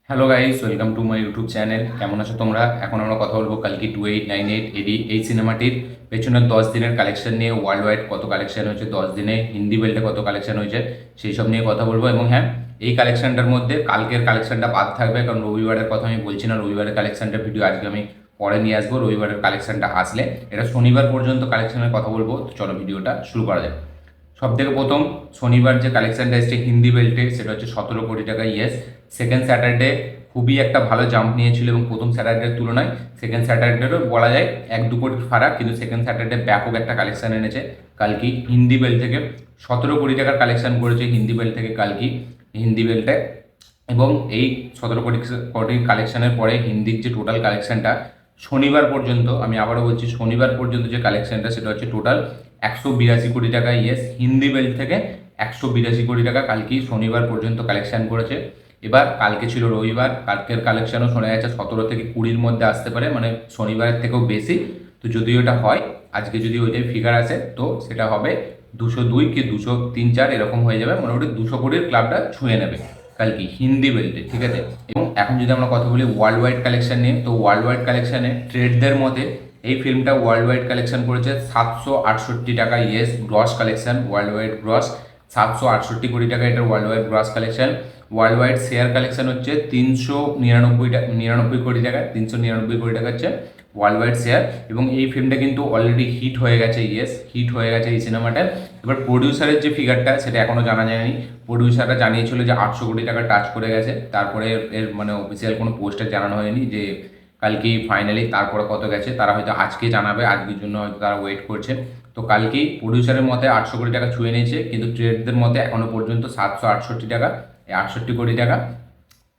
Hello guys, welcome to my YouTube channel. কেমন আছো তোমরা? এখন আমরা কথা বলবো কালকি 2898 এডি এই সিনেমাটির পেছনের 10 দিনের কালেকশন নিয়ে। ওয়ার্ল্ড ওয়াইড কত কালেকশন হয়েছে 10 দিনে, হিন্দি বেল্টে কত কালেকশন হয়েছে সেই সব নিয়ে কথা বলবো। এবং হ্যাঁ, এই কালেকশনটার মধ্যে কালকের কালেকশনটা বাদ থাকবে, কারণ রবিবারের কথা আমি বলছি না। রবিবারের কালেকশনটা ভিডিও আজকে আমি পরে নিয়ে আসবো। রবিবারের কালেকশনটা আসলে এটা শনিবার পর্যন্ত কালেকশনের কথা বলবো। তো চলো ভিডিওটা শুরু করা যাক। সব থেকে প্রথম শনিবার যে কালেকশনটা এসছে হিন্দি বেল্টে, সেটা হচ্ছে 17 কোটি টাকা। ইয়েস, সেকেন্ড স্যাটারডে খুবই একটা ভালো জাম্প নিয়েছিল এবং প্রথম স্যাটারডের তুলনায় সেকেন্ড স্যাটারডেরও বলা যায় 1-2 কোটির ফারাক, কিন্তু সেকেন্ড স্যাটারডে ব্যাপক একটা কালেকশন এনেছে কালকি হিন্দি বেল্ট থেকে। 17 কোটি টাকার কালেকশন করেছে হিন্দি বেল্ট থেকে কালকি হিন্দি বেল্টে। এবং এই 17 কোটির কালেকশনের পরে হিন্দির যে টোটাল কালেকশনটা শনিবার পর্যন্ত, আমি আবারও বলছি শনিবার পর্যন্ত যে কালেকশনটা, সেটা হচ্ছে টোটাল 182 কোটি টাকা। ইয়েস, হিন্দি বেল্ট থেকে 182 কোটি টাকা কালকে শনিবার পর্যন্ত কালেকশন করেছে। এবার কালকে ছিল রবিবার, কালকের কালেকশনও শোনা যাচ্ছে 17 থেকে 20-র মধ্যে আসতে পারে, মানে শনিবারের থেকেও বেশি। তো যদি ওটা হয়, আজকে যদি ওইটাই ফিগার আসে, তো সেটা হবে 202 কি 203-4 এরকম হয়ে যাবে, মোটামুটি 200 কোটির ক্লাবটা ছুঁয়ে নেবে কালকে হিন্দি বেল্টে, ঠিক আছে। এবং এখন যদি আমরা কথা বলি ওয়ার্ল্ড ওয়াইড কালেকশন নিয়ে, তো ওয়ার্ল্ড ওয়াইড কালেকশানে ট্রেডদের মতে এই ফিল্মটা ওয়ার্ল্ড ওয়াইড কালেকশন করেছে 768 টাকা। Yes, gross collection, world wide gross 768 কোটি টাকা, এটার world wide gross collection. World wide share collection হচ্ছে 399 কোটি টাকা। 399 কোটি টাকা হচ্ছে ওয়ার্ল্ড ওয়াইড শেয়ার। এবং এই ফিল্মটা কিন্তু অলরেডি হিট হয়ে গেছে। ইয়েস, হিট হয়ে গেছে এই সিনেমাটা। এবার প্রডিউসারের যে ফিগারটা সেটা এখনও জানা যায়নি। প্রডিউসাররা জানিয়েছিল যে 800 কোটি টাকা টাচ করে গেছে, তারপরে এর মানে অফিসিয়াল কোনো পোস্টার জানানো হয়নি যে কালকেই ফাইনালি তারপরে কত গেছে। তারা হয়তো আজকে জানাবে, আজকের জন্য হয়তো তারা ওয়েট করছে। তো কালকেই প্রডিউসারের মতে 800 কোটি টাকা ছুঁয়ে নিয়েছে, কিন্তু ট্রেডদের মতে এখনও পর্যন্ত 768 টাকা। এই 68 কোটি টাকা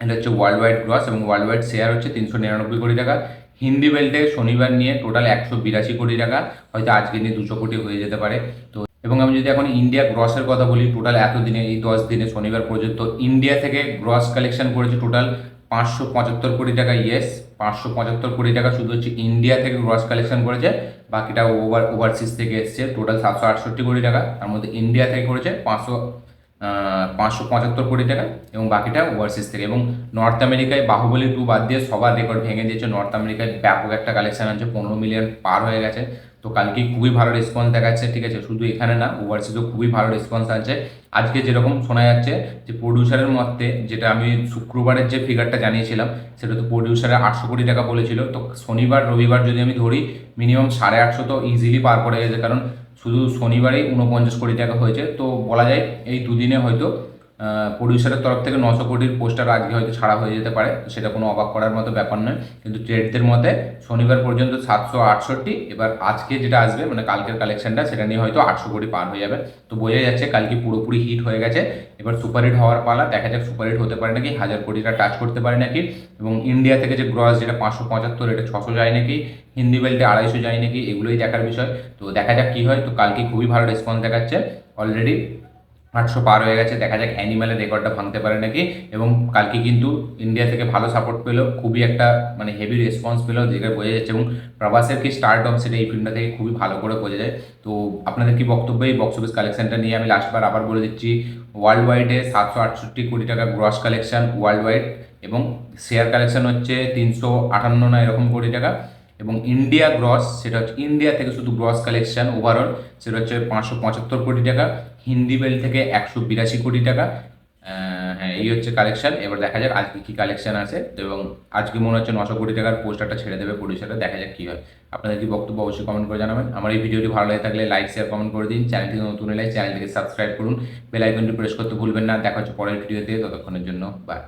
এটা হচ্ছে ওয়ার্ল্ড ওয়াইড গ্রস, এবং ওয়ার্ল্ড ওয়াইড শেয়ার হচ্ছে 399 কোটি টাকা। হিন্দি বেল্টে শনিবার নিয়ে টোটাল 182 কোটি টাকা, হয়তো আজকে নিয়ে 200 কোটি হয়ে যেতে পারে। তো এবং আমি যদি এখন ইন্ডিয়া গ্রসের কথা বলি, টোটাল এতদিনে এই 10 দিনে শনিবার পর্যন্ত ইন্ডিয়া থেকে গ্রস কালেকশন করেছে টোটাল 575 কোটি টাকা। ইয়েস, 575 কোটি টাকা শুধু হচ্ছে ইন্ডিয়া থেকে গ্রস কালেকশন করেছে। বাকিটা ওভারসিজ থেকে এসছে। টোটাল 768 কোটি টাকা, তার মধ্যে ইন্ডিয়া থেকে করেছে 575 কোটি টাকা, এবং বাকিটা ওভারসিজ থেকে। এবং নর্থ আমেরিকায় বাহুবলী 2 বাদ দিয়ে সবার রেকর্ড ভেঙে দিয়েছে। নর্থ আমেরিকায় ব্যাপক একটা কালেকশন আছে, 15 মিলিয়ন পার হয়ে গেছে। তো কালকে খুবই ভালো রেসপন্স দেখাচ্ছে, ঠিক আছে। শুধু এখানে না, ওভারসিজও খুবই ভালো রেসপন্স আছে। আজকে যেরকম শোনা যাচ্ছে যে প্রডিউসারের মতে, যেটা আমি শুক্রবারের যে ফিগারটা জানিয়েছিলাম, সেটা তো প্রডিউসারে 800 কোটি টাকা বলেছিল। তো শনিবার রবিবার যদি আমি ধরি, মিনিমাম 850 তো ইজিলি পার করে গেছে, কারণ শুধু শনিবারেই 49 কোটি টাকা হয়েছে। তো বলা যায় এই দুদিনে হয়তো প্রডিউসারের তরফ থেকে 900 কোটির পোস্টার আজকে হয়তো ছাড়া হয়ে যেতে পারে। সেটা কোনো অবাক করার মতো ব্যাপার নয়, কিন্তু ট্রেডদের মতে শনিবার পর্যন্ত 768। এবার আজকে যেটা আসবে মানে কালকের কালেকশনটা, সেটা নিয়ে হয়তো 800 কোটি পার হয়ে যাবে। তো বোঝা যাচ্ছে কালকে পুরোপুরি হিট হয়ে গেছে। এবার সুপারহিট হওয়ার পালা, দেখা যাক সুপারহিট হতে পারে নাকি, 1000 কোটিটা টাচ করতে পারে নাকি। এবং ইন্ডিয়া থেকে যে গ্রস যেটা 575, এটা 600 যায় নাকি, হিন্দি বেল্টে 250 যায় নাকি, এগুলোই দেখার বিষয়। তো দেখা যাক কী হয়। তো কালকে খুবই ভালো রেসপন্স দেখাচ্ছে, অলরেডি 800 পার হয়ে গেছে। দেখা যাক অ্যানিম্যালের রেকর্ডটা ভাঙতে পারে নাকি। এবং কালকে কিন্তু ইন্ডিয়া থেকে ভালো সাপোর্ট পেলো, খুবই একটা মানে হেভি রেসপন্স পেলো, যেটা বোঝা যাচ্ছে। এবং প্রভাসের কি স্টারডম, সেটা এই ফিল্মটা থেকে খুবই ভালো করে বোঝা যায়। তো আপনাদের কি বক্তব্য এই বক্স অফিস কালেকশনটা নিয়ে? আমি লাস্টবার আবার বলে দিচ্ছি, ওয়ার্ল্ড ওয়াইডে 768 কোটি টাকা গ্রস কালেকশন ওয়ার্ল্ড ওয়াইড, এবং শেয়ার কালেকশন হচ্ছে 358 না এরকম কোটি টাকা। এবং ইন্ডিয়া গ্রস, সেটা হচ্ছে ইন্ডিয়া থেকে শুধু গ্রস কালেকশন ওভারঅল, সেটা হচ্ছে 575 কোটি টাকা। হিন্দি বেল্ট থেকে 182 কোটি টাকা। হ্যাঁ, এই হচ্ছে কালেকশন। এবার দেখা যাক আজকে কী কালেকশন আছে। তো এবং আজকে মনে হচ্ছে 900 কোটি টাকার পোস্টারটা ছেড়ে দেবে প্রডিউসারটা, দেখা যাক কী হয়। আপনাদের কি বক্তব্য অবশ্যই কমেন্ট করে জানাবেন। আমার এই ভিডিওটি ভালো লাগে থাকলে লাইক শেয়ার কমেন্ট করে দিন। চ্যানেলটি নতুন হলে চ্যানেলটিকে সাবস্ক্রাইব করুন, বেল আইকনটি প্রেস করতে ভুলবেন না। দেখা হচ্ছে পরের ভিডিওতে, ততক্ষণের জন্য বাই।